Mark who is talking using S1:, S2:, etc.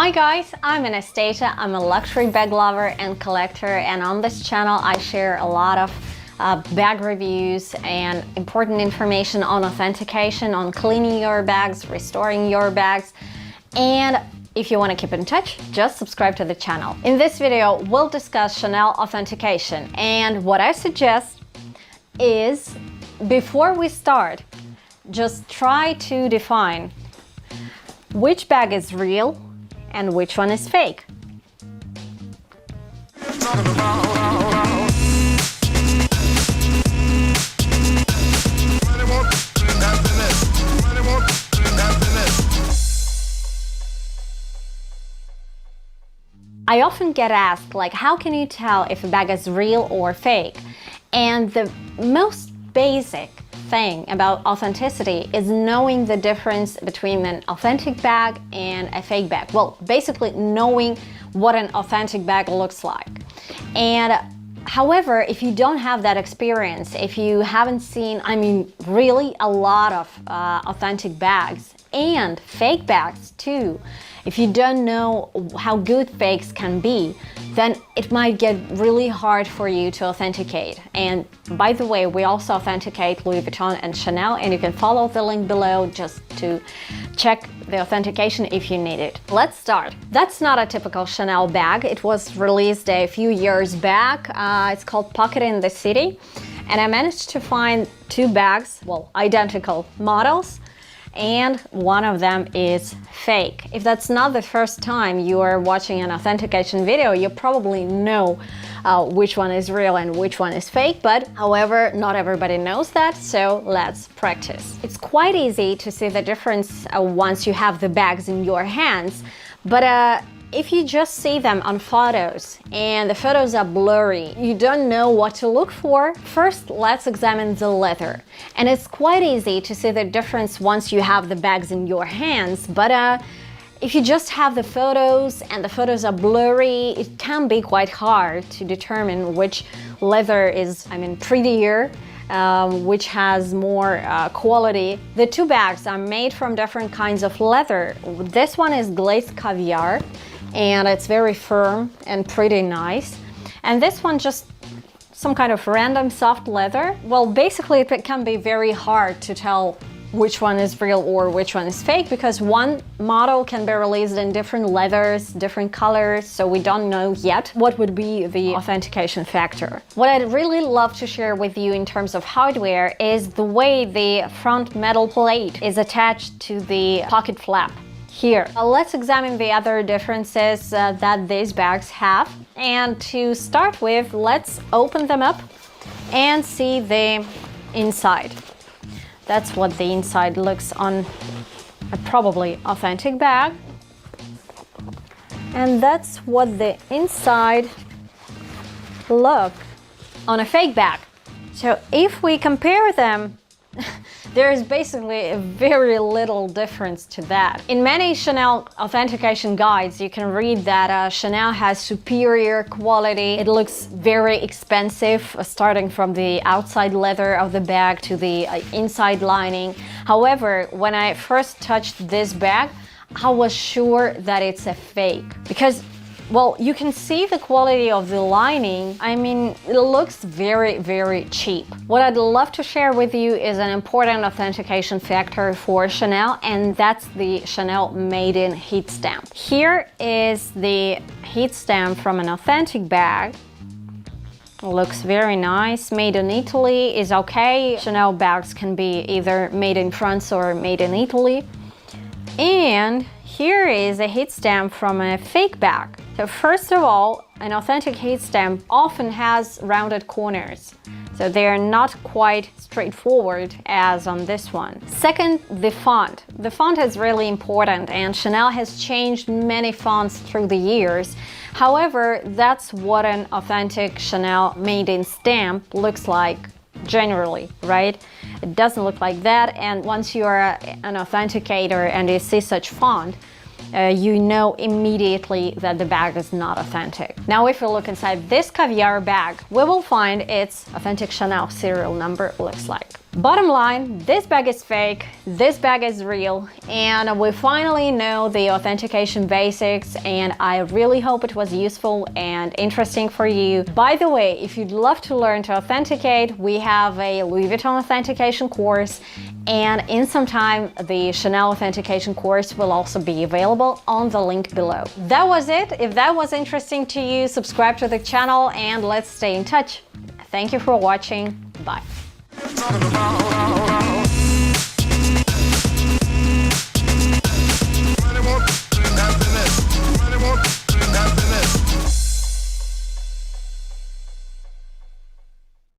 S1: Hi guys, I'm Anastasiya. I'm a luxury bag lover and collector, and on this channel I share a lot of bag reviews and important information on authentication, on cleaning your bags, restoring your bags. And if you want to keep in touch, just subscribe to the channel. In this video, we'll discuss Chanel authentication, and what I suggest is, before we start, just try to define which bag is real and which one is fake. I often get asked, like, how can you tell if a bag is real or fake? And the most basic thing about authenticity is knowing the difference between an authentic bag and a fake bag. Well, basically knowing what an authentic bag looks like. And however, if you don't have that experience, if you haven't seen, really a lot of authentic bags and fake bags too, if you don't know how good fakes can be, then it might get really hard for you to authenticate. And by the way, we also authenticate Louis Vuitton and Chanel, and you can follow the link below just to check the authentication if you need it. Let's start. That's not a typical Chanel bag. It was released a few years back. It's called Pocket in the City. And I managed to find two bags, well, identical models, and one of them is fake. If that's not the first time you are watching an authentication video, you probably know which one is real and which one is fake, but however, not everybody knows that, so let's practice. It's quite easy to see the difference once you have the bags in your hands, but if you just see them on photos and the photos are blurry, you don't know what to look for, first let's examine the leather. And it's quite easy to see the difference once you have the bags in your hands, but if you just have the photos and the photos are blurry, it can be quite hard to determine which leather is, prettier, which has more quality. The two bags are made from different kinds of leather. This one is glazed caviar, and it's very firm and pretty nice. And this one just some kind of random soft leather. Well, basically it can be very hard to tell which one is real or which one is fake, because one model can be released in different leathers, different colors, so we don't know yet what would be the authentication factor. What I'd really love to share with you in terms of hardware is the way the front metal plate is attached to the pocket flap here. Let's examine the other differences that these bags have. And to start with, let's open them up and see the inside. That's what the inside looks on a probably authentic bag. And that's what the inside look on a fake bag. So if we compare them, there is basically a very little difference to that. In many Chanel authentication guides, you can read that Chanel has superior quality. It looks very expensive, starting from the outside leather of the bag to the inside lining. However, when I first touched this bag, I was sure that it's a fake, because, well, you can see the quality of the lining. It looks very, very cheap. What I'd love to share with you is an important authentication factor for Chanel, and that's the Chanel Made in heat stamp. Here is the heat stamp from an authentic bag. Looks very nice. Made in Italy is okay. Chanel bags can be either made in France or made in Italy. And here is a heat stamp from a fake bag. So first of all, an authentic heat stamp often has rounded corners, so they are not quite straightforward as on this one. Second, the font. The font is really important, and Chanel has changed many fonts through the years. However, that's what an authentic Chanel made in stamp looks like generally, right? It doesn't look like that, and once you are an authenticator and you see such font, you know immediately that the bag is not authentic. Now, if we look inside this caviar bag, we will find its authentic Chanel serial number looks like. Bottom line, this bag is fake, this bag is real, and we finally know the authentication basics, and I really hope it was useful and interesting for you. By the way, if you'd love to learn to authenticate, we have a Louis Vuitton authentication course, and in some time the Chanel authentication course will also be available on the link below. That was it. If that was interesting to you, subscribe to the channel and let's stay in touch. Thank you for watching. Bye.